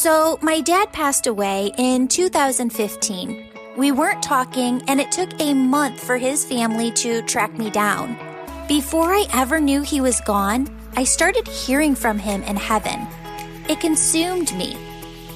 So my dad passed away in 2015. We weren't talking, and it took a month for his family to track me down. Before I ever knew he was gone, I started hearing from him in heaven. It consumed me.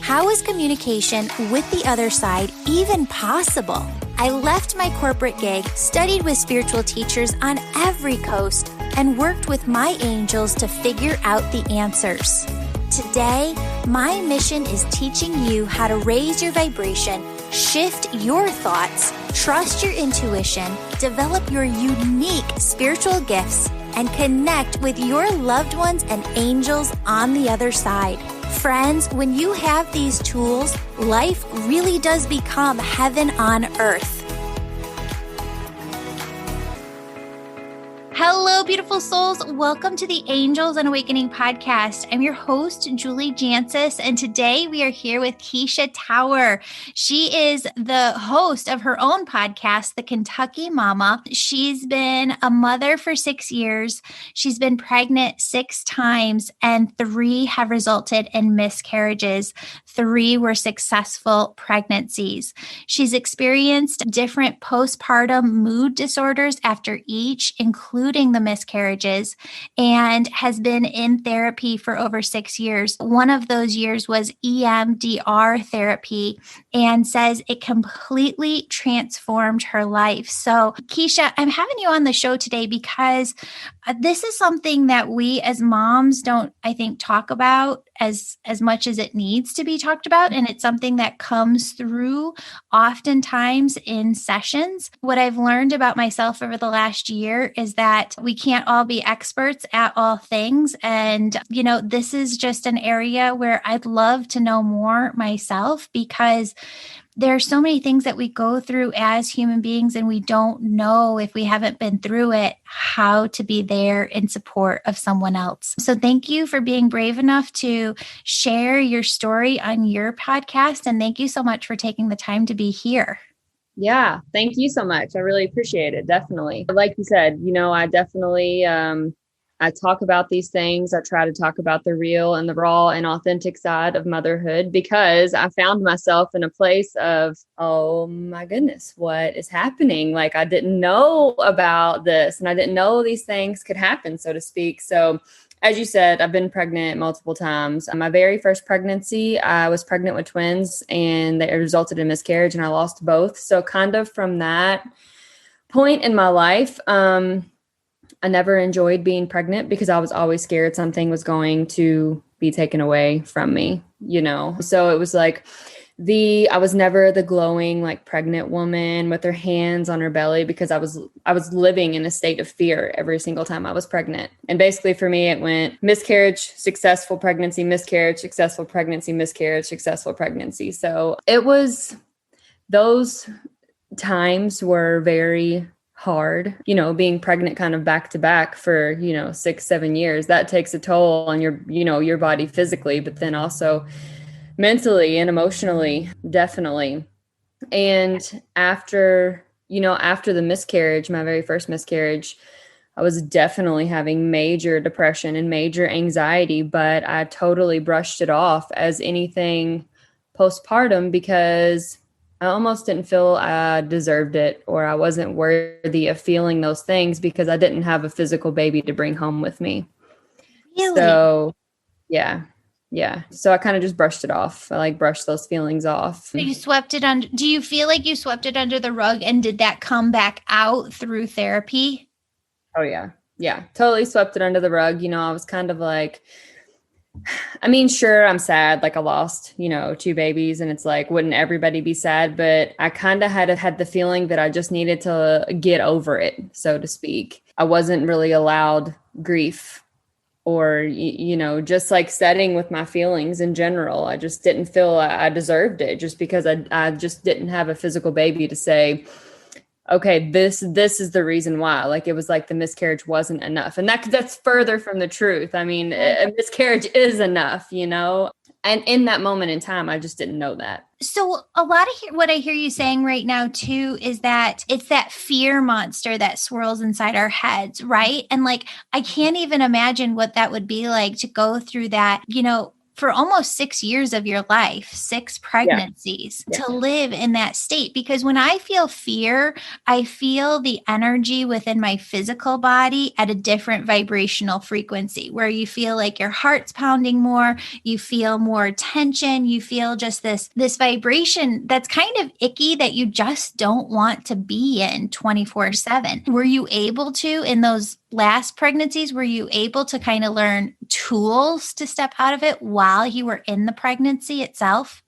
How is communication with the other side even possible? I left my corporate gig, studied with spiritual teachers on every coast, and worked with my angels to figure out the answers. Today, my mission is teaching you how to raise your vibration, shift your thoughts, trust your intuition, develop your unique spiritual gifts, and connect with your loved ones and angels on the other side. Friends, when you have these tools, life really does become heaven on earth. Hello, beautiful souls. Welcome to the Angels and Awakening podcast. I'm your host, Julie Jancius, and today we are here with Keisha Tower. She is the host of her own podcast, The Kentucky Mama. She's been a mother for 6 years. She's been pregnant 6 times, and 3 have resulted in miscarriages. 3 were successful pregnancies. She's experienced different postpartum mood disorders after each, including the miscarriages, and has been in therapy for over 6 years. One of those years was EMDR therapy, and says it completely transformed her life. So, Keisha, I'm having you on the show today because this is something that we as moms don't, I think, talk about as much as it needs to be talked about. And it's something that comes through oftentimes in sessions. What I've learned about myself over the last year is that we can't all be experts at all things. And, this is just an area where I'd love to know more myself, because there are so many things that we go through as human beings, and we don't know, if we haven't been through it, how to be there in support of someone else. So thank you for being brave enough to share your story on your podcast. And thank you so much for taking the time to be here. Yeah, thank you so much. I really appreciate it. Definitely. Like you said, I definitely, I talk about these things. I try to talk about the real and the raw and authentic side of motherhood, because I found myself in a place of, oh my goodness, what is happening? Like, I didn't know about this, and I didn't know these things could happen, so to speak. So as you said, I've been pregnant multiple times. My very first pregnancy, I was pregnant with twins, and it resulted in miscarriage, and I lost both. So kind of from that point in my life, I never enjoyed being pregnant because I was always scared something was going to be taken away from me, So it was like I was never the glowing, like, pregnant woman with her hands on her belly, because I was living in a state of fear every single time I was pregnant. And basically for me, it went miscarriage, successful pregnancy, miscarriage, successful pregnancy, miscarriage, successful pregnancy. So it was, those times were very hard, being pregnant kind of back to back for, 6-7 years. That takes a toll on your body physically, but then also mentally and emotionally, definitely. And after the miscarriage, my very first miscarriage, I was definitely having major depression and major anxiety, but I totally brushed it off as anything postpartum, because I almost didn't feel I deserved it, or I wasn't worthy of feeling those things, because I didn't have a physical baby to bring home with me. Really? So, yeah. So I kind of just brushed it off. I brushed those feelings off. So you swept it under. Do you feel like you swept it under the rug, and did that come back out through therapy? Oh, yeah. Yeah, totally swept it under the rug. I was kind of like, sure, I'm sad. Like, I lost, 2 babies, and it's like, wouldn't everybody be sad? But I kind of had the feeling that I just needed to get over it, so to speak. I wasn't really allowed grief, or, just like setting with my feelings in general. I just didn't feel I deserved it, just because I just didn't have a physical baby to say, okay, this is the reason why. Like, it was like the miscarriage wasn't enough. And that's further from the truth. A miscarriage is enough, And in that moment in time, I just didn't know that. So a lot of what I hear you saying right now too is that it's that fear monster that swirls inside our heads, right? And I can't even imagine what that would be like to go through that, for almost 6 years of your life, 6 pregnancies, to live in that state. Because when I feel fear, I feel the energy within my physical body at a different vibrational frequency, where you feel like your heart's pounding more, you feel more tension, you feel just this vibration that's kind of icky that you just don't want to be in 24/7. Were you able to, in those last pregnancies, were you able to kind of learn tools to step out of it while you were in the pregnancy itself?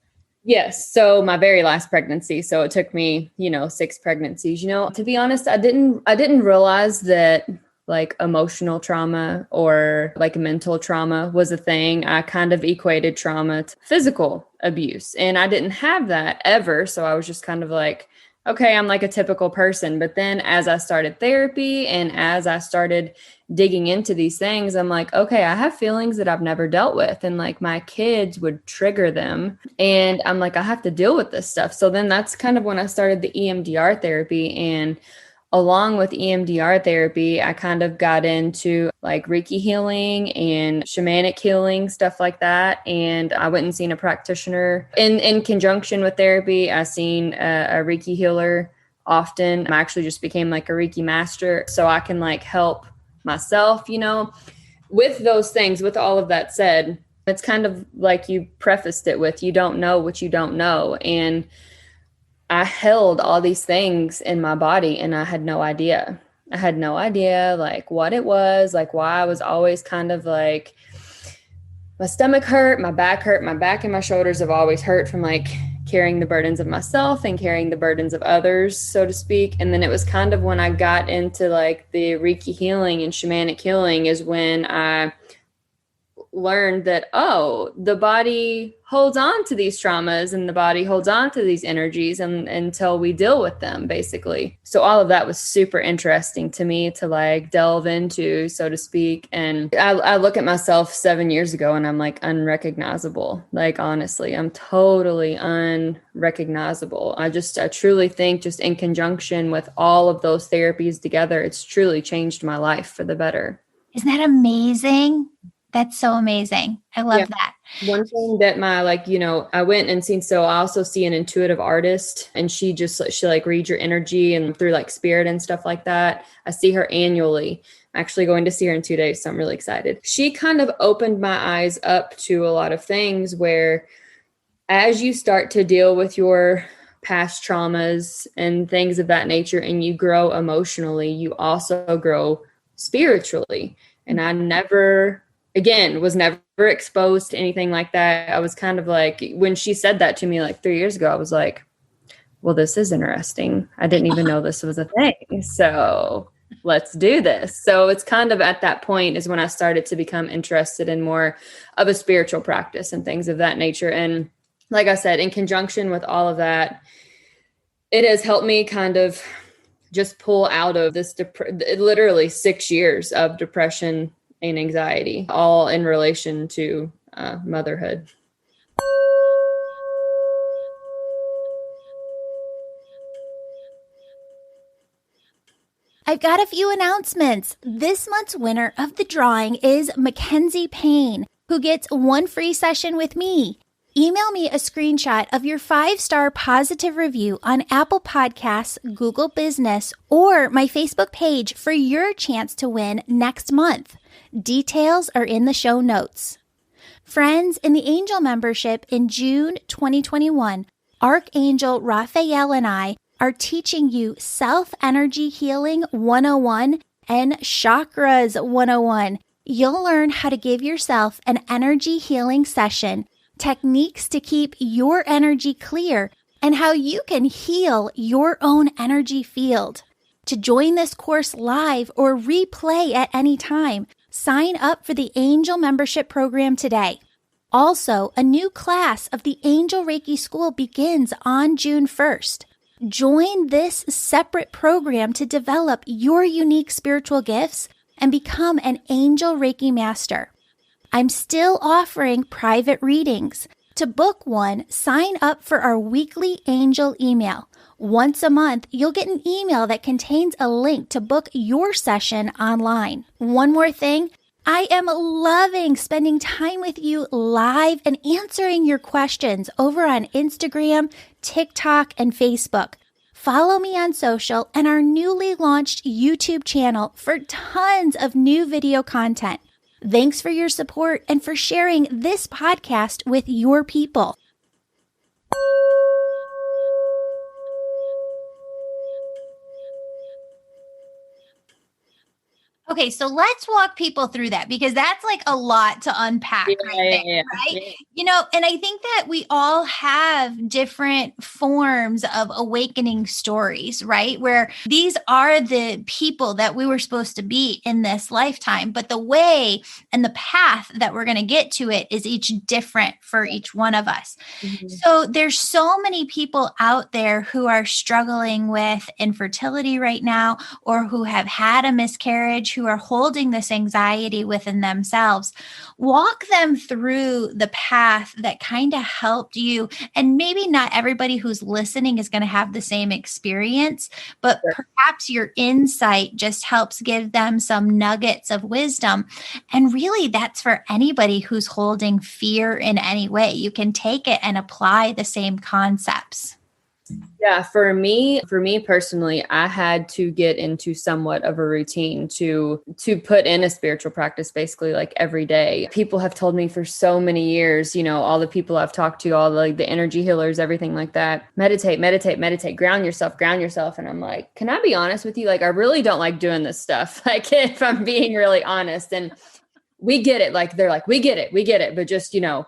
Yes. So my very last pregnancy. So it took me, 6 pregnancies. To be honest, I didn't realize that like emotional trauma or like mental trauma was a thing. I kind of equated trauma to physical abuse, and I didn't have that ever. So I was just kind of like, okay, I'm like a typical person. But then as I started therapy and as I started digging into these things, I'm like, okay, I have feelings that I've never dealt with. And like my kids would trigger them. And I'm like, I have to deal with this stuff. So then that's kind of when I started the EMDR therapy. And along with EMDR therapy, I kind of got into like Reiki healing and shamanic healing, stuff like that. And I went and seen a practitioner in conjunction with therapy. I seen a Reiki healer often. I actually just became like a Reiki master, so I can like help myself, with those things. With all of that said, it's kind of like you prefaced it with, you don't know what you don't know. And I held all these things in my body and I had no idea. I had no idea like what it was, like why I was always kind of like, my stomach hurt, my back and my shoulders have always hurt from like carrying the burdens of myself and carrying the burdens of others, so to speak. And then it was kind of when I got into like the Reiki healing and shamanic healing is when I learned that, the body holds on to these traumas and the body holds on to these energies until we deal with them, basically. So all of that was super interesting to me to like delve into, so to speak. And I look at myself 7 years ago and I'm like unrecognizable. Like, honestly, I'm totally unrecognizable. I truly think just in conjunction with all of those therapies together, it's truly changed my life for the better. Isn't that amazing? That's so amazing. I love that. One thing that I went and seen, so I also see an intuitive artist, and she like reads your energy and through like spirit and stuff like that. I see her annually. I'm actually going to see her in 2 days, so I'm really excited. She kind of opened my eyes up to a lot of things where as you start to deal with your past traumas and things of that nature and you grow emotionally, you also grow spiritually. And I was never exposed to anything like that. I was kind of like, when she said that to me like 3 years ago, I was like, well, this is interesting. I didn't even know this was a thing. So let's do this. So it's kind of at that point is when I started to become interested in more of a spiritual practice and things of that nature. And like I said, in conjunction with all of that, it has helped me kind of just pull out of this literally 6 years of depression and anxiety, all in relation to motherhood. I've got a few announcements. This month's winner of the drawing is Mackenzie Payne, who gets 1 free session with me. Email me a screenshot of your 5-star positive review on Apple Podcasts, Google Business, or my Facebook page for your chance to win next month. Details are in the show notes. Friends, in the Angel membership in June 2021, Archangel Raphael and I are teaching you Self-Energy Healing 101 and Chakras 101. You'll learn how to give yourself an energy healing session, techniques to keep your energy clear, and how you can heal your own energy field. To join this course live or replay at any time, sign up for the Angel membership program today. Also, a new class of the Angel Reiki School begins on June 1st. Join this separate program to develop your unique spiritual gifts and become an Angel Reiki Master. I'm still offering private readings. To book one, sign up for our weekly Angel email. Once a month, you'll get an email that contains a link to book your session online. One more thing, I am loving spending time with you live and answering your questions over on Instagram, TikTok, and Facebook. Follow me on social and our newly launched YouTube channel for tons of new video content. Thanks for your support and for sharing this podcast with your people. Okay, so let's walk people through that because that's like a lot to unpack right? You know, and I think that we all have different forms of awakening stories, right? Where these are the people that we were supposed to be in this lifetime, but the way and the path that we're going to get to it is each different for each one of us. Mm-hmm. So there's so many people out there who are struggling with infertility right now, or who have had a miscarriage, who are holding this anxiety within themselves. Walk them through the path that kind of helped you. And maybe not everybody who's listening is going to have the same experience, but perhaps your insight just helps give them some nuggets of wisdom. And really, that's for anybody who's holding fear in any way. You can take it and apply the same concepts. Yeah, for me personally, I had to get into somewhat of a routine to put in a spiritual practice basically like every day. People have told me for so many years, you know, all the people I've talked to, all the energy healers, everything like that, meditate, ground yourself. And I'm like, can I be honest with you? Like, I really don't like doing this stuff. Like, if I'm being really honest, and we get it. Like, they're like, we get it. But just, you know,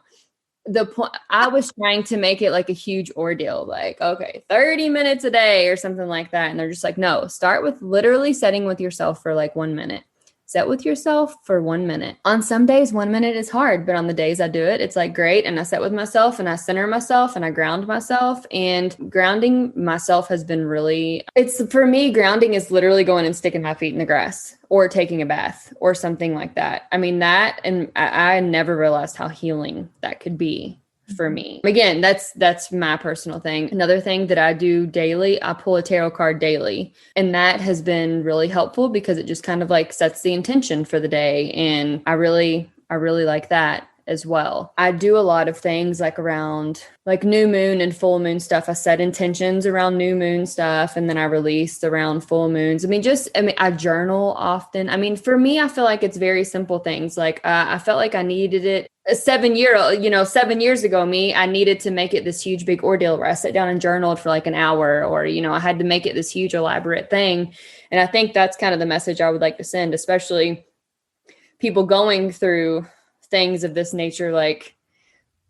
the point, I was trying to make it like a huge ordeal, like, okay, 30 minutes a day or something like that. And they're just like, no, start with literally setting with yourself for like 1 minute. Set with yourself for 1 minute. On some days, 1 minute is hard, but on the days I do it, it's like great. And I set with myself and I center myself and I ground myself, and grounding myself has been really, it's for me, grounding is literally going and sticking my feet in the grass or taking a bath or something like that. I mean, that, and I never realized how healing that could be for me. Again, that's my personal thing. Another thing that I do daily, I pull a tarot card daily, and that has been really helpful because it just kind of like sets the intention for the day. And I really like that as well. I do a lot of things like around like new moon and full moon stuff. I set intentions around new moon stuff, and then I release around full moons. I journal often. I mean, for me, I feel like it's very simple things. Like I felt like I needed it. 7 years ago, I needed to make it this huge, big ordeal where I sat down and journaled for like an hour, or, you know, I had to make it this huge, elaborate thing. And I think that's kind of the message I would like to send, especially people going through things of this nature. Like,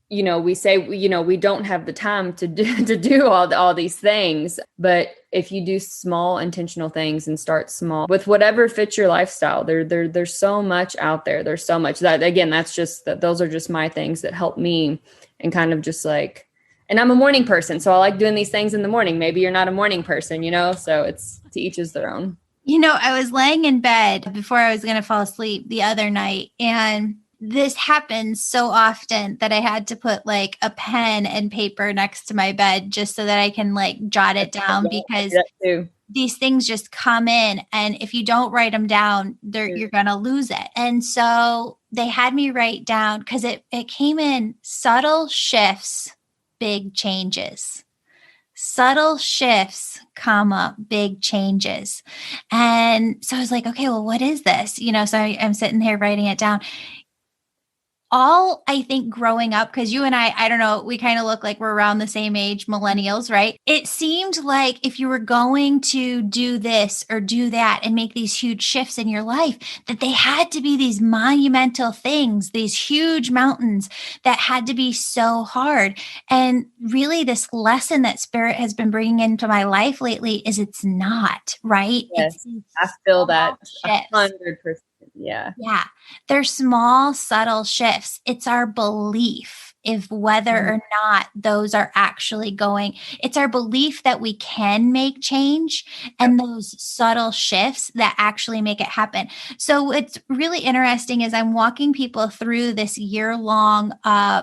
you know, we say, you know, we don't have the time to do all these things, but if you do small intentional things and start small with whatever fits your lifestyle, there's so much out there. There's so much that, again, those are just my things that help me, and kind of just like, and I'm a morning person, so I like doing these things in the morning. Maybe you're not a morning person, you know, so it's to each is their own. You know, I was laying in bed before I was going to fall asleep the other night, and this happens so often that I had to put like a pen and paper next to my bed just so that I can like jot it down, because these things just come in. And if you don't write them down, you're going to lose it. And so they had me write down, because it came in subtle shifts, big changes. Subtle shifts, big changes. And so I was like, okay, well, what is this? You know, so I'm sitting here writing it down. All, I think, growing up, because you and I don't know, we kind of look like we're around the same age, millennials, right? It seemed like if you were going to do this or do that and make these huge shifts in your life, that they had to be these monumental things, these huge mountains that had to be so hard. And really, this lesson that Spirit has been bringing into my life lately is it's not, right? Yes, I feel that 100%. Yeah. Yeah. They're small, subtle shifts. It's our belief if whether or not those are actually going. It's our belief that we can make change and those subtle shifts that actually make it happen. So what's really interesting is I'm walking people through this year-long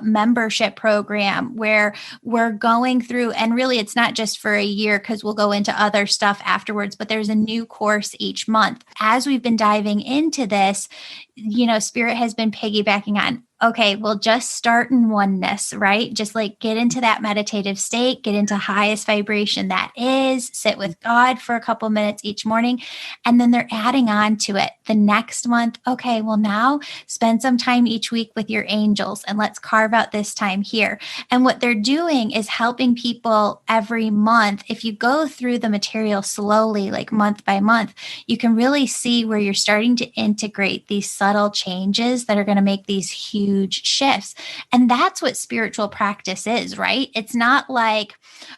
membership program where we're going through, and really it's not just for a year because we'll go into other stuff afterwards, but there's a new course each month. As we've been diving into this, Spirit has been piggybacking on, okay, well, just start in oneness, right? Just like get into that meditative state, get into highest vibration that is, sit with God for a couple minutes each morning. And then they're adding on to it the next month. Okay, well, now spend some time each week with your angels and let's carve out this time here. And what they're doing is helping people every month. If you go through the material slowly, like month by month, you can really see where you're starting to integrate these subtle changes that are going to make these huge shifts. And that's what spiritual practice is, right? It's not like,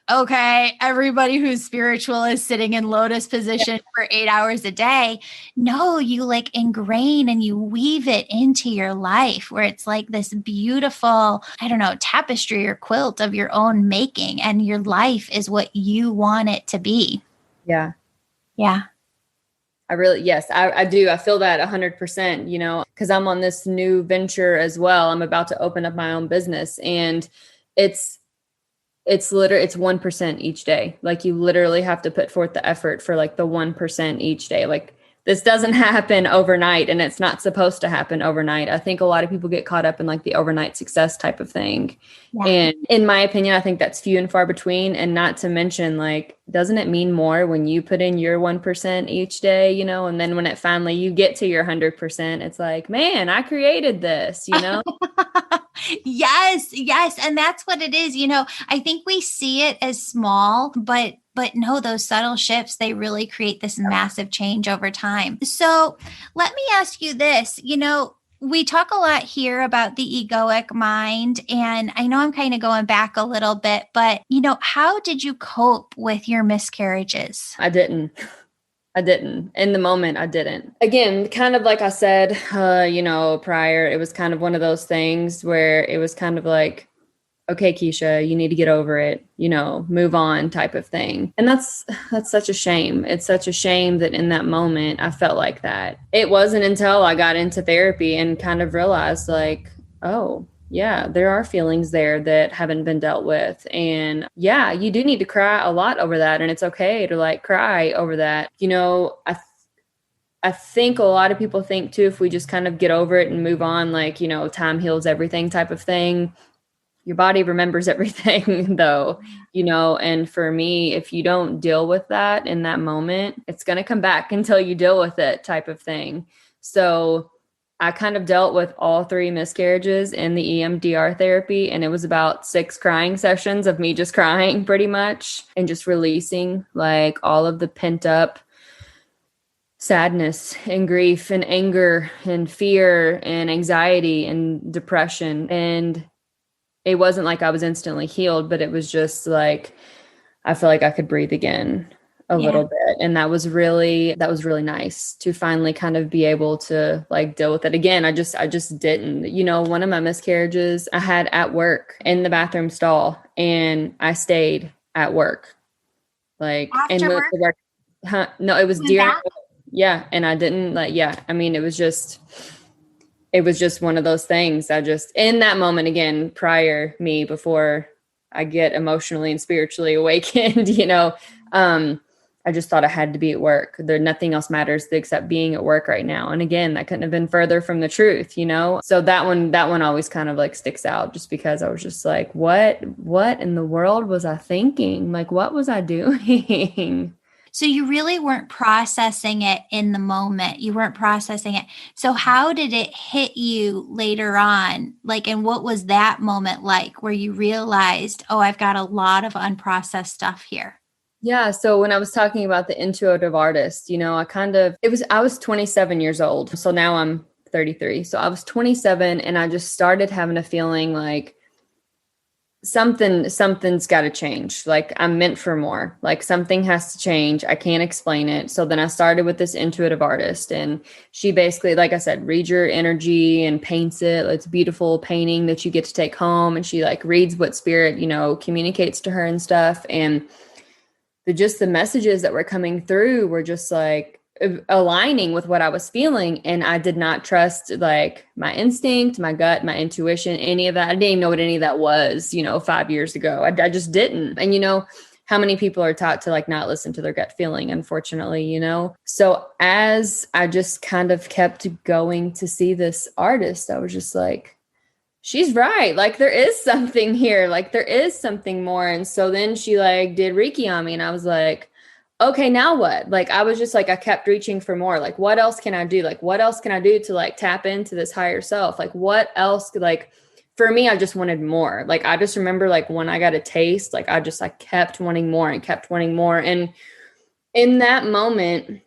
okay, everybody who's spiritual is sitting in lotus position for 8 hours a day. No, you like ingrain and you weave it into your life where it's like this beautiful, I don't know, tapestry or quilt of your own making. And your life is what you want it to be. Yeah. Yeah. Yes, I do. I feel that 100%, because I'm on this new venture as well. I'm about to open up my own business, and it's 1% each day. Like you literally have to put forth the effort for like the 1% each day. Like this doesn't happen overnight, and it's not supposed to happen overnight. I think a lot of people get caught up in like the overnight success type of thing. Yeah. And in my opinion, I think that's few and far between. And not to mention, like, doesn't it mean more when you put in your 1% each day, and then when it finally you get to your 100%, it's like, man, I created this, Yes. And that's what it is. I think we see it as small, but no, those subtle shifts, they really create this massive change over time. So let me ask you this, we talk a lot here about the egoic mind, and I know I'm kind of going back a little bit, but how did you cope with your miscarriages? I didn't. In the moment, I didn't. Again, kind of like I said, prior, it was kind of one of those things where it was kind of like, okay, Keisha, you need to get over it, move on type of thing. And that's such a shame. It's such a shame that in that moment I felt like that. It wasn't until I got into therapy and kind of realized like, oh, yeah, there are feelings there that haven't been dealt with. And yeah, you do need to cry a lot over that. And it's okay to like cry over that. I think a lot of people think too, if we just kind of get over it and move on, like, time heals everything type of thing. Your body remembers everything though, and for me, if you don't deal with that in that moment, it's going to come back until you deal with it type of thing. So I kind of dealt with all 3 miscarriages in the EMDR therapy, and it was about 6 crying sessions of me just crying pretty much and just releasing like all of the pent up sadness and grief and anger and fear and anxiety and depression. And it wasn't like I was instantly healed, but it was just like, I feel like I could breathe again a little bit. And that was really nice to finally kind of be able to like deal with it again. I just didn't, one of my miscarriages I had at work in the bathroom stall, and I stayed at work. Like, after and work? No, it was during. Yeah. And I didn't I mean, it was just one of those things. I just, in that moment, again, before I get emotionally and spiritually awakened, I just thought I had to be at work. Nothing else matters except being at work right now. And again, that couldn't have been further from the truth, So that one always kind of like sticks out, just because I was just like, what in the world was I thinking? Like, what was I doing? So you really weren't processing it in the moment. You weren't processing it. So how did it hit you later on? Like, and what was that moment like where you realized, oh, I've got a lot of unprocessed stuff here? Yeah. So when I was talking about the intuitive artist, I was 27 years old. So now I'm 33. So I was 27, and I just started having a feeling like something's got to change. Like I'm meant for more. Like something has to change. I can't explain it. So then I started with this intuitive artist, and she basically, like I said, reads your energy and paints it. It's a beautiful painting that you get to take home, and she like reads what spirit, communicates to her and stuff. And the messages that were coming through were just like aligning with what I was feeling. And I did not trust like my instinct, my gut, my intuition, any of that. I didn't even know what any of that was, 5 years ago. I just didn't. And how many people are taught to like not listen to their gut feeling, unfortunately, So as I just kind of kept going to see this artist, I was just like, she's right. Like there is something here. Like there is something more. And so then she like did Reiki on me, and I was like, okay, now what? Like, I was just like, I kept reaching for more. Like, what else can I do? Like, what else can I do to like tap into this higher self? Like, what else? Like, for me, I just wanted more. Like, I just remember like when I got a taste, like I kept wanting more and kept wanting more. And in that moment,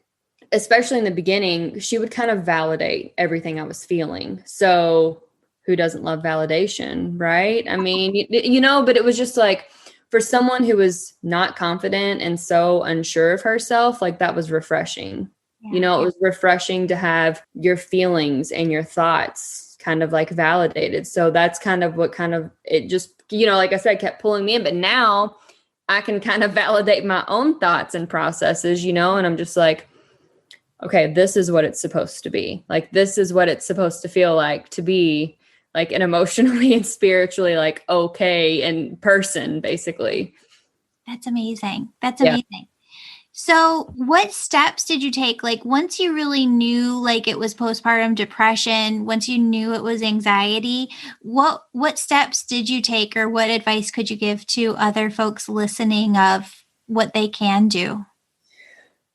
especially in the beginning, she would kind of validate everything I was feeling. So who doesn't love validation, right? I mean, but it was just like, for someone who was not confident and so unsure of herself, like that was refreshing. Yeah. It was refreshing to have your feelings and your thoughts kind of like validated. So that's kind of what kind of it just, like I said, kept pulling me in. But now I can kind of validate my own thoughts and processes, and I'm just like, okay, this is what it's supposed to be. Like, this is what it's supposed to feel like to be like an emotionally and spiritually like okay in person, basically. That's amazing. That's amazing. Yeah. So what steps did you take? Like once you really knew like it was postpartum depression, once you knew it was anxiety, what steps did you take, or what advice could you give to other folks listening of what they can do?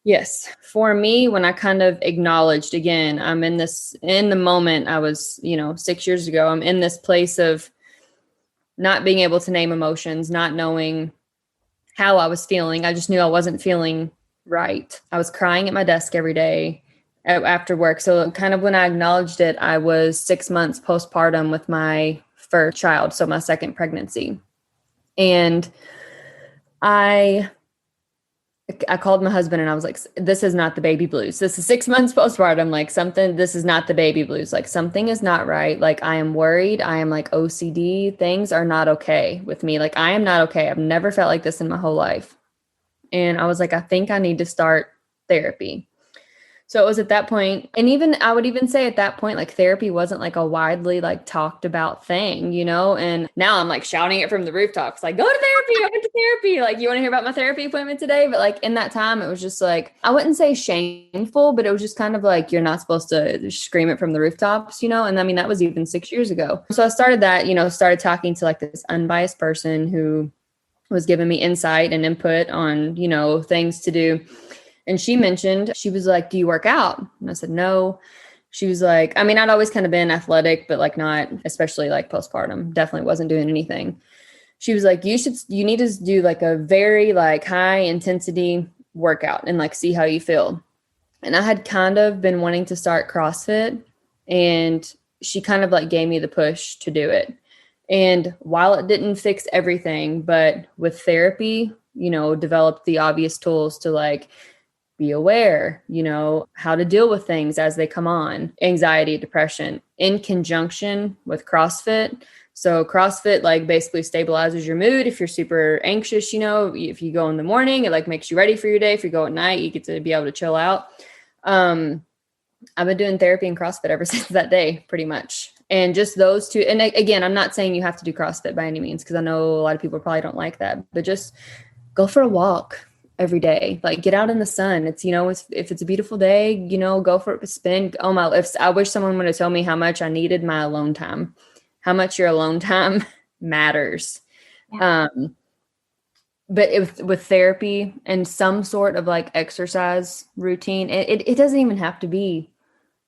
Yes. For me, when I kind of acknowledged, again, I'm in the moment I was, 6 years ago, I'm in this place of not being able to name emotions, not knowing how I was feeling. I just knew I wasn't feeling right. I was crying at my desk every day after work. So kind of when I acknowledged it, I was 6 months postpartum with my first child. So my second pregnancy. And I called my husband and I was like, this is not the baby blues. This is 6 months postpartum. Like this is not the baby blues. Like something is not right. Like I am worried. I am like OCD. Things are not okay with me. Like I am not okay. I've never felt like this in my whole life. And I was like, I think I need to start therapy. So it was at that point, and even I would even say at that point, like therapy wasn't like a widely like talked about thing, and now I'm like shouting it from the rooftops, like go to therapy, I went to therapy. Like, you want to hear about my therapy appointment today? But like in that time, it was just like, I wouldn't say shameful, but it was just kind of like, you're not supposed to scream it from the rooftops, and I mean, that was even 6 years ago. So I started that, started talking to like this unbiased person who was giving me insight and input on, things to do. And she was like, do you work out? And I said, no. She was like, I mean, I'd always kind of been athletic, but like not, especially like postpartum, definitely wasn't doing anything. She was like, you need to do like a very like high intensity workout and like see how you feel. And I had kind of been wanting to start CrossFit, and she kind of like gave me the push to do it. And while it didn't fix everything, but with therapy, developed the obvious tools to like be aware, how to deal with things as they come on, anxiety, depression, in conjunction with CrossFit. So CrossFit like basically stabilizes your mood. If you're super anxious, if you go in the morning, it like makes you ready for your day. If you go at night, you get to be able to chill out. I've been doing therapy and CrossFit ever since that day, pretty much. And just those two. And again, I'm not saying you have to do CrossFit by any means, because I know a lot of people probably don't like that, but just go for a walk every day. Like get out in the sun. It's, if it's a beautiful day, go for it, spend. I wish someone would have told me how much I needed my alone time, how much your alone time matters. Yeah. But with therapy and some sort of like exercise routine, it doesn't even have to be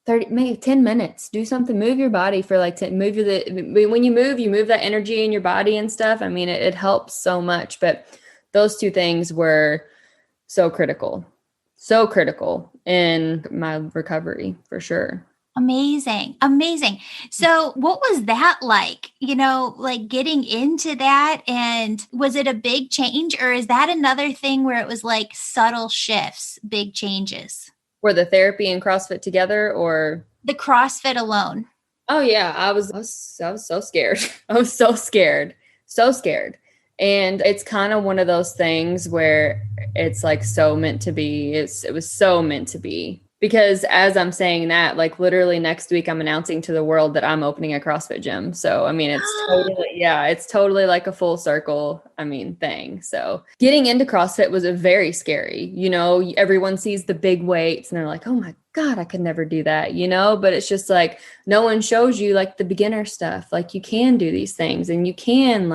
30, maybe 10 minutes, do something, move your body for like 10, when you move that energy in your body and stuff. I mean, it helps so much, but those two things were so critical in my recovery for sure. Amazing. Amazing. So what was that like? Like getting into that, and was it a big change, or is that another thing where it was like subtle shifts, big changes? Were the therapy and CrossFit together or? The CrossFit alone. Oh yeah, I was so scared. I was so scared. So scared. And it's kind of one of those things where it's like so meant to be. It was so meant to be. Because as I'm saying that, like literally next week I'm announcing to the world that I'm opening a CrossFit gym. So I mean it's totally like a full circle, thing. So getting into CrossFit was a very scary, everyone sees the big weights and they're like, "Oh my God, I could never do that," but it's just like no one shows you like the beginner stuff. Like you can do these things and you can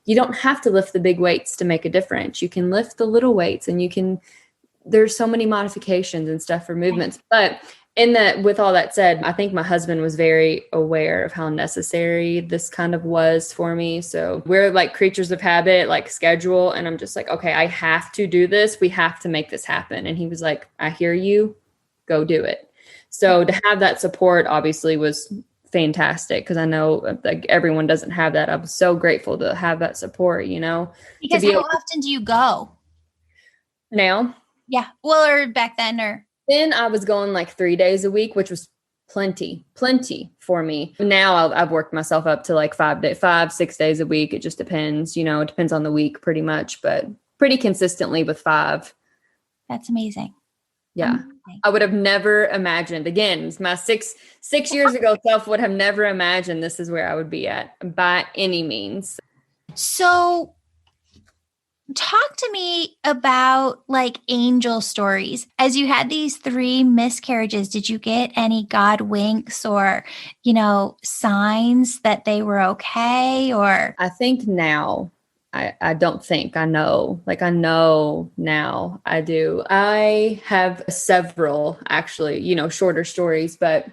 you don't have to lift the big weights to make a difference. You can lift the little weights and there's so many modifications and stuff for movements. But with all that said, I think my husband was very aware of how necessary this kind of was for me. So we're like creatures of habit, like schedule. And I'm just like, okay, I have to do this. We have to make this happen. And he was like, "I hear you, go do it." So to have that support obviously was fantastic, because I know like everyone doesn't have that. I was so grateful to have that support, Because how often do you go? Now. Yeah. Well, or back then, or Then I was going like 3 days a week, which was plenty for me. Now I've worked myself up to like 6 days a week. It just depends, it depends on the week pretty much, but pretty consistently with 5. That's amazing. Yeah. Amazing. I would have never imagined, again, my six years ago self would have never imagined this is where I would be at by any means. So talk to me about like angel stories. As you had these 3 miscarriages, did you get any God winks or, signs that they were okay? Or I think now, I don't think I know. Like I know now I do. I have several actually, shorter stories, but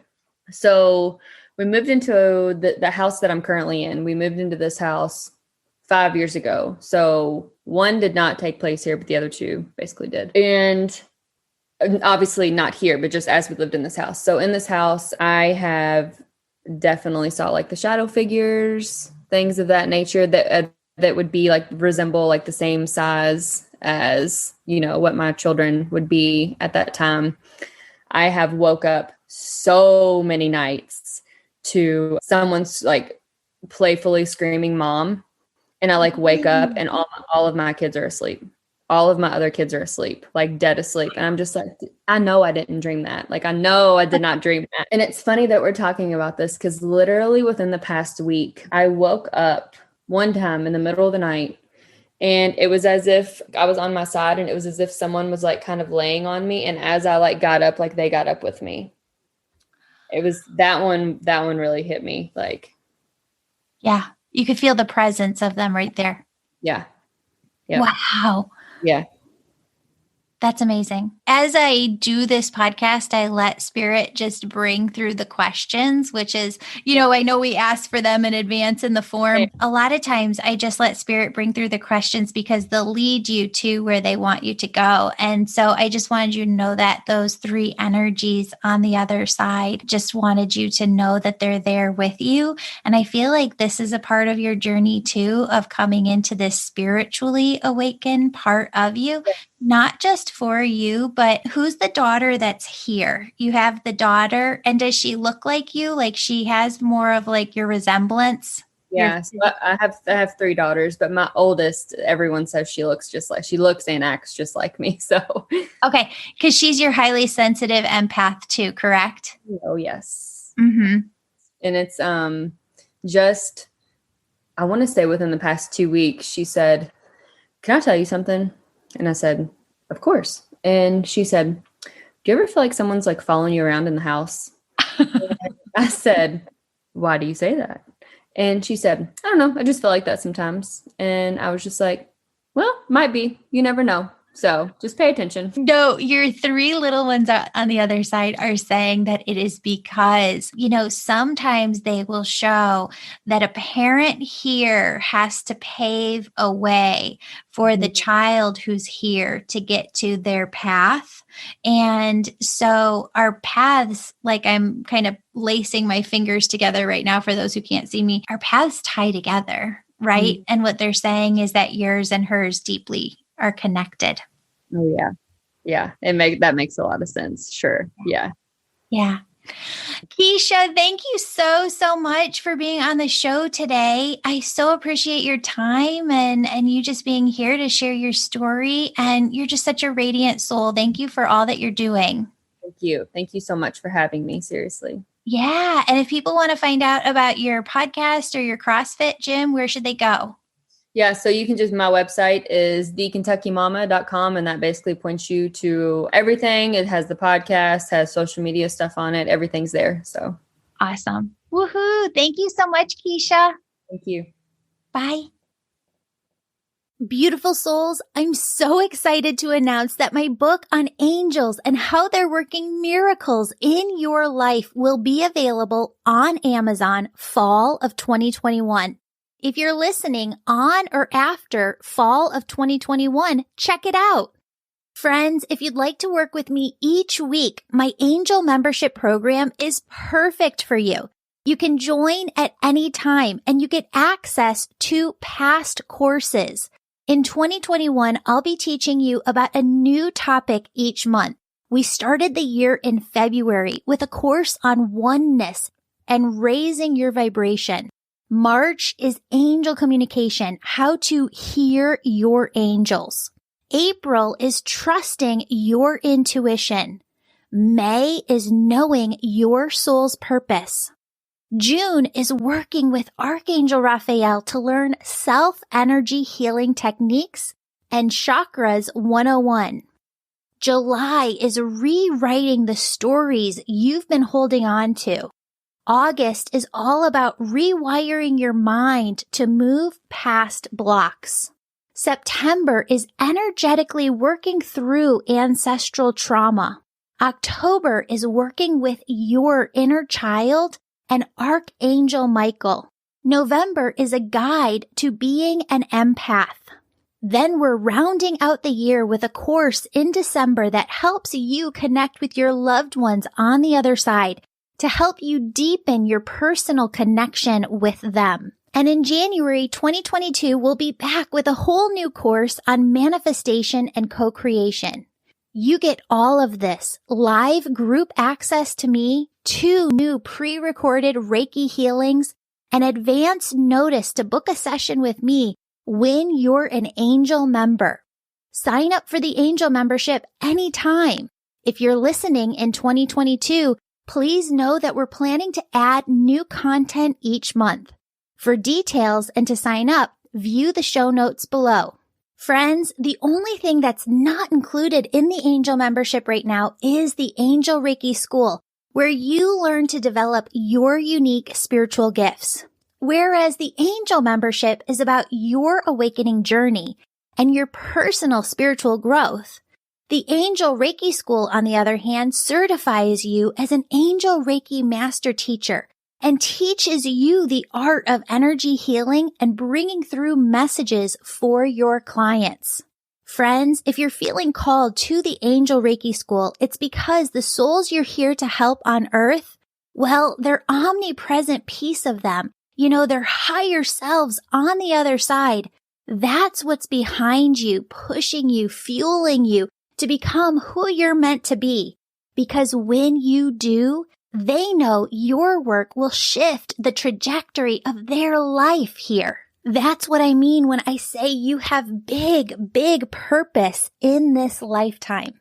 so we moved into the house that I'm currently in. We moved into this house 5 years ago. So one did not take place here, but the other 2 basically did. And obviously not here, but just as we lived in this house. So in this house, I have definitely saw like the shadow figures, things of that nature that would be like resemble like the same size as, what my children would be at that time. I have woke up so many nights to someone's like playfully screaming "mom." And I like wake up and all of my kids are asleep. All of my other kids are asleep, like dead asleep. And I'm just like, I know I didn't dream that. Like, I know I did not dream that. And it's funny that we're talking about this because literally within the past week, I woke up one time in the middle of the night and it was as if I was on my side and it was as if someone was like kind of laying on me. And as I like got up, like they got up with me. It was that one really hit me. Like, yeah. You could feel the presence of them right there. Yeah. Yep. Wow. Yeah. That's amazing. As I do this podcast, I let Spirit just bring through the questions, which is, I know we ask for them in advance in the form. Okay. A lot of times I just let Spirit bring through the questions because they'll lead you to where they want you to go. And so I just wanted you to know that those 3 energies on the other side, just wanted you to know that they're there with you. And I feel like this is a part of your journey too, of coming into this spiritually awakened part of you. Yeah. Not just for you, but who's the daughter that's here? You have the daughter, and does she look like you? Like she has more of like your resemblance? Yeah, so I have 3 daughters, but my oldest, everyone says she looks and acts just like me. So okay, because she's your highly sensitive empath too, correct? Oh yes. Mm-hmm. And it's just, I want to say within the past 2 weeks, she said, "Can I tell you something?" And I said, "Of course." And she said, "Do you ever feel like someone's like following you around in the house?" I said, "Why do you say that?" And she said, "I don't know. I just feel like that sometimes." And I was just like, "Well, might be. You never know." So just pay attention. No, your three little ones on the other side are saying that it is because, sometimes they will show that a parent here has to pave a way for the child who's here to get to their path. And so our paths, like I'm kind of lacing my fingers together right now for those who can't see me, our paths tie together, right? Mm-hmm. And what they're saying is that yours and hers deeply are connected. Oh, yeah. Yeah. That makes a lot of sense. Sure. Yeah. Yeah. Keisha, thank you so much for being on the show today. I so appreciate your time and you just being here to share your story. And you're just such a radiant soul. Thank you for all that you're doing. Thank you. Thank you so much for having me. Seriously. Yeah. And if people want to find out about your podcast or your CrossFit gym, where should they go? Yeah, so you can my website is thekentuckymama.com, and that basically points you to everything. It has the podcast, has social media stuff on it. Everything's there. So awesome. Woohoo. Thank you so much, Keisha. Thank you. Bye. Beautiful souls, I'm so excited to announce that my book on angels and how they're working miracles in your life will be available on Amazon fall of 2021. If you're listening on or after fall of 2021, check it out. Friends, if you'd like to work with me each week, my angel membership program is perfect for you. You can join at any time and you get access to past courses. In 2021, I'll be teaching you about a new topic each month. We started the year in February with a course on oneness and raising your vibration. March is angel communication, how to hear your angels. April is trusting your intuition. May is knowing your soul's purpose. June is working with Archangel Raphael to learn self-energy healing techniques and Chakras 101. July is rewriting the stories you've been holding on to. August is all about rewiring your mind to move past blocks. September is energetically working through ancestral trauma. October is working with your inner child and Archangel Michael. November is a guide to being an empath. Then we're rounding out the year with a course in December that helps you connect with your loved ones on the other side, to help you deepen your personal connection with them. And in January 2022, we'll be back with a whole new course on manifestation and co-creation. You get all of this live group access to me, 2 new pre-recorded Reiki healings, and advance notice to book a session with me when you're an angel member. Sign up for the angel membership anytime. If you're listening in 2022, please know that we're planning to add new content each month. For details and to sign up, view the show notes below. Friends, the only thing that's not included in the angel membership right now is the Angel Reiki School, where you learn to develop your unique spiritual gifts. Whereas the angel membership is about your awakening journey and your personal spiritual growth. The Angel Reiki School, on the other hand, certifies you as an Angel Reiki Master Teacher and teaches you the art of energy healing and bringing through messages for your clients. Friends, if you're feeling called to the Angel Reiki School, it's because the souls you're here to help on earth, well, their omnipresent piece of them, their higher selves on the other side, that's what's behind you, pushing you, fueling you, to become who you're meant to be. Because when you do, they know your work will shift the trajectory of their life here. That's what I mean when I say you have big purpose in this lifetime.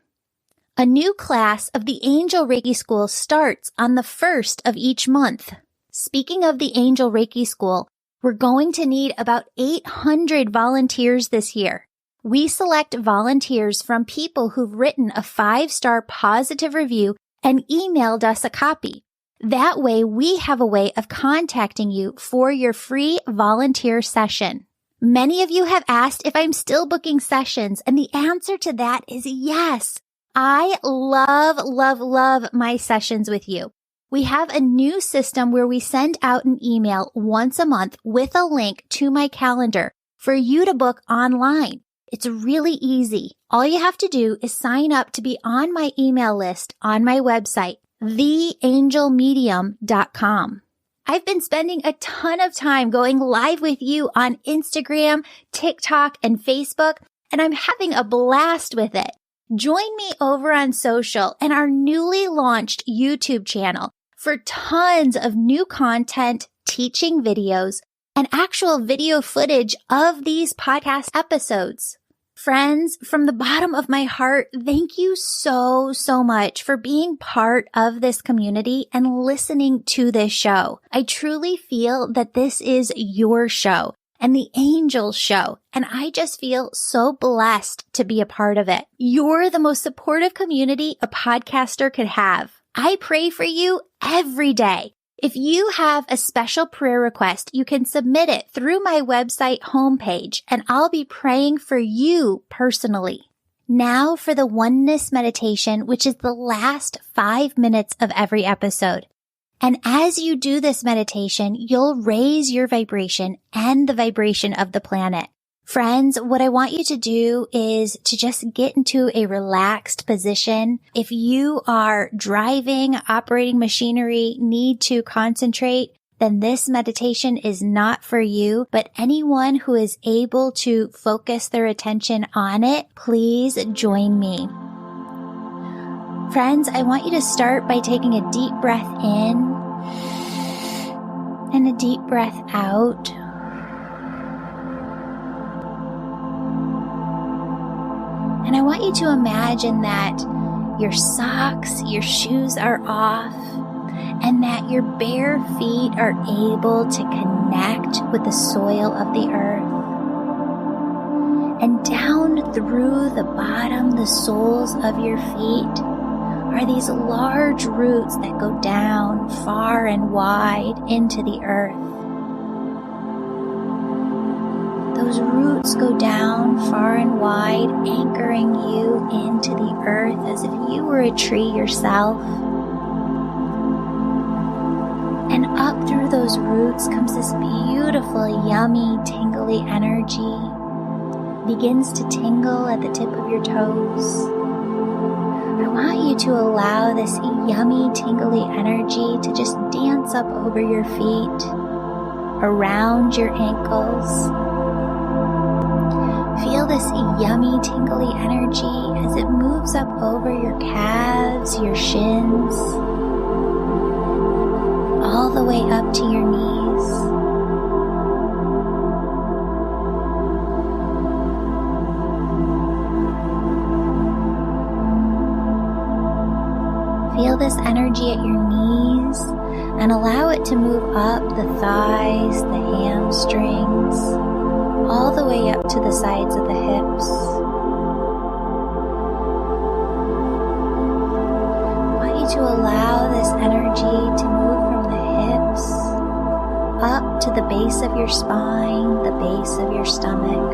A new class of the Angel Reiki School starts on the 1st of each month. Speaking of the Angel Reiki School, we're going to need about 800 volunteers this year. We select volunteers from people who've written a 5-star positive review and emailed us a copy. That way, we have a way of contacting you for your free volunteer session. Many of you have asked if I'm still booking sessions, and the answer to that is yes. I love, love, love my sessions with you. We have a new system where we send out an email once a month with a link to my calendar for you to book online. It's really easy. All you have to do is sign up to be on my email list on my website, theangelmedium.com. I've been spending a ton of time going live with you on Instagram, TikTok, and Facebook, and I'm having a blast with it. Join me over on social and our newly launched YouTube channel for tons of new content, teaching videos, and actual video footage of these podcast episodes. Friends, from the bottom of my heart, thank you so, so much for being part of this community and listening to this show. I truly feel that this is your show and the Angels show, and I just feel so blessed to be a part of it. You're the most supportive community a podcaster could have. I pray for you every day. If you have a special prayer request, you can submit it through my website homepage, and I'll be praying for you personally. Now for the oneness meditation, which is the last 5 minutes of every episode. And as you do this meditation, you'll raise your vibration and the vibration of the planet. Friends, what I want you to do is to just get into a relaxed position. If you are driving, operating machinery, need to concentrate, then this meditation is not for you. But anyone who is able to focus their attention on it, please join me. Friends, I want you to start by taking a deep breath in and a deep breath out. And I want you to imagine that your socks, your shoes are off, and that your bare feet are able to connect with the soil of the earth. And down through the bottom, the soles of your feet, are these large roots that go down far and wide into the earth. Those roots go down far and wide, anchoring you into the earth as if you were a tree yourself. And up through those roots comes this beautiful, yummy, tingly energy. Begins to tingle at the tip of your toes. I want you to allow this yummy, tingly energy to just dance up over your feet, around your ankles. Feel this yummy, tingly energy as it moves up over your calves, your shins, all the way up to your knees. Feel this energy at your knees and allow it to move up the thighs, the hamstrings, all the way up to the sides of the hips. I want you to allow this energy to move from the hips up to the base of your spine, the base of your stomach.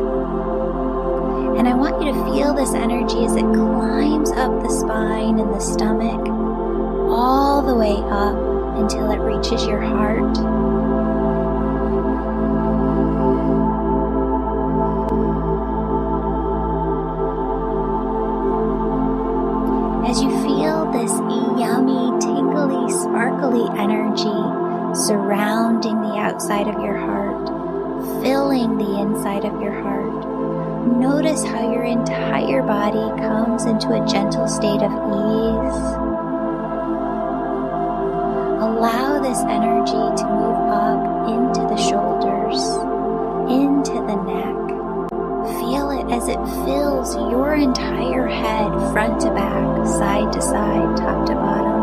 And I want you to feel this energy as it climbs up the spine and the stomach, all the way up until it reaches your heart. As you feel this yummy, tingly, sparkly energy surrounding the outside of your heart, filling the inside of your heart, notice how your entire body comes into a gentle state of ease. Allow this energy to move up into the shoulders, into the neck. Feel it as it fills your entire head, front to back, side to side, top to bottom.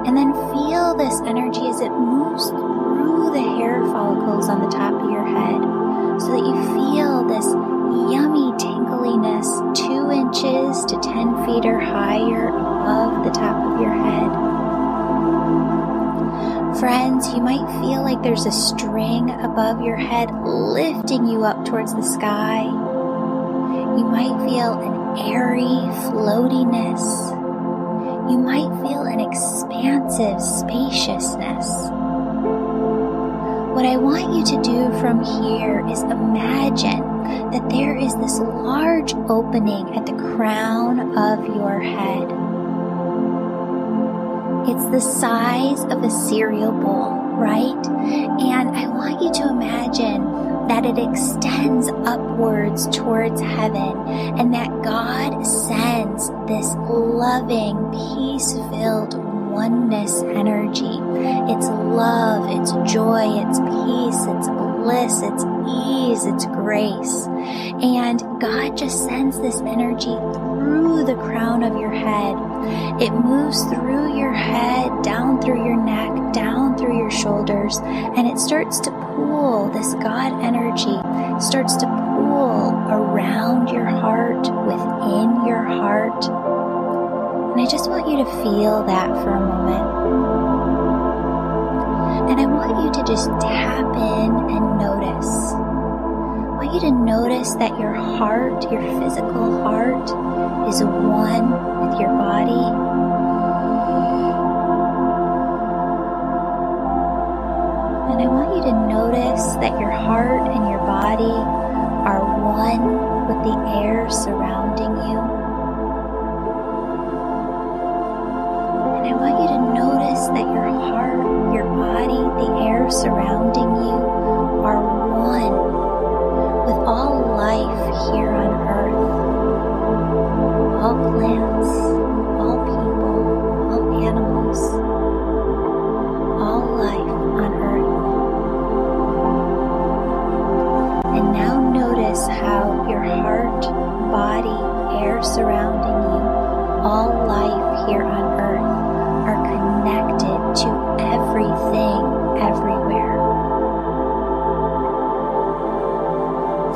And then feel this energy as it moves through the hair follicles on the top of your head, so that you feel this yummy tingliness 2 inches to 10 feet or higher above the top of your head. Friends, you might feel like there's a string above your head lifting you up towards the sky. You might feel an airy floatiness. You might feel an expansive spaciousness. What I want you to do from here is imagine that there is this large opening at the crown of your head. It's the size of a cereal bowl, right? And I want you to imagine that it extends upwards towards heaven and that God sends this loving, peace-filled oneness energy. It's love, it's joy, it's peace, it's bliss, it's ease, it's grace. And God just sends this energy through the crown of your head. It moves through your head, down through your neck, down through your shoulders, and it starts to pool. This God energy starts to pool around your heart, within your heart. And I just want you to feel that for a moment. And I want you to just tap in and notice. I want you to notice that your heart, your physical heart, is one with your body. And I want you to notice that your heart and your body are one with the air surrounding you. And I want you to notice that your heart, your body, the air surrounding you are one with all life here on earth. All plants, all people, all animals, all life on earth. And now notice how your heart, body, air surrounding you, all life here on earth are connected to everything, everywhere.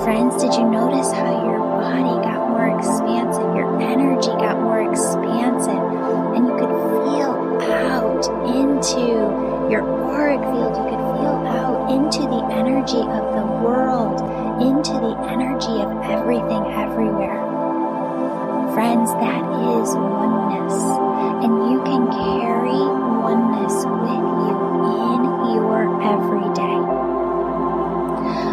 Friends, did you notice how your body got more expansive, your energy got more expansive, and you could feel out into your auric field, you could feel out into the energy of the world, into the energy of everything, everywhere. Friends, that is oneness, and you can carry oneness with you in your everyday.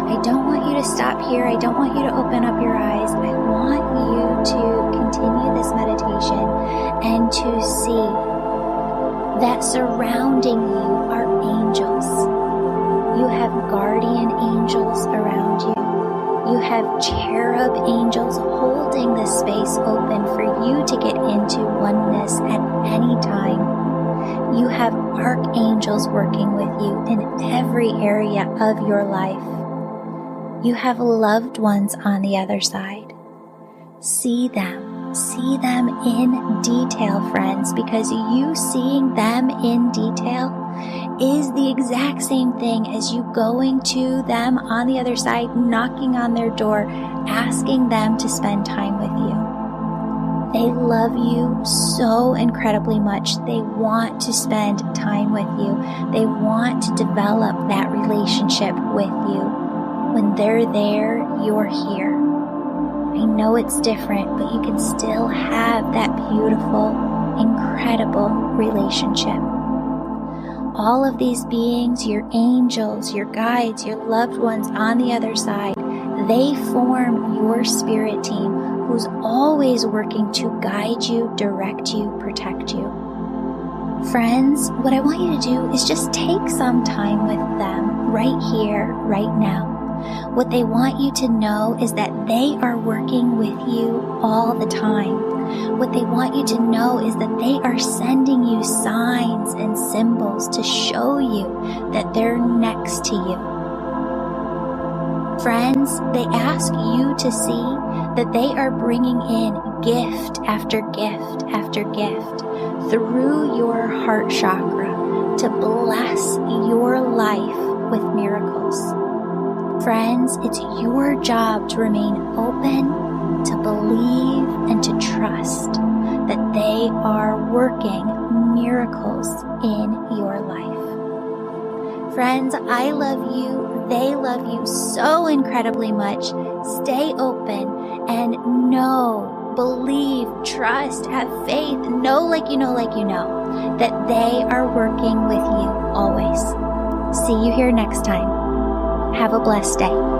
I don't want you to stop here. I don't want you to open up your eyes. I want you to continue this meditation and to see that surrounding you are angels. You have guardian angels around you. You have cherub angels holding this space open for you to get into oneness at any time. You have archangels working with you in every area of your life. You have loved ones on the other side. See them in detail, friends, because you seeing them in detail is the exact same thing as you going to them on the other side, knocking on their door, asking them to spend time with you. They love you so incredibly much. They want to spend time with you. They want to develop that relationship with you. When they're there, you're here. I know it's different, but you can still have that beautiful, incredible relationship. All of these beings, your angels, your guides, your loved ones on the other side, they form your spirit team who's always working to guide you, direct you, protect you. Friends, what I want you to do is just take some time with them right here, right now. What they want you to know is that they are working with you all the time. What they want you to know is that they are sending you signs and symbols to show you that they're next to you. Friends, they ask you to see that they are bringing in gift after gift after gift through your heart chakra to bless your life with miracles. Friends, it's your job to remain open, to believe, and to trust that they are working miracles in your life. Friends, I love you. They love you so incredibly much. Stay open and know, believe, trust, have faith, know like you know, that they are working with you always. See you here next time. Have a blessed day.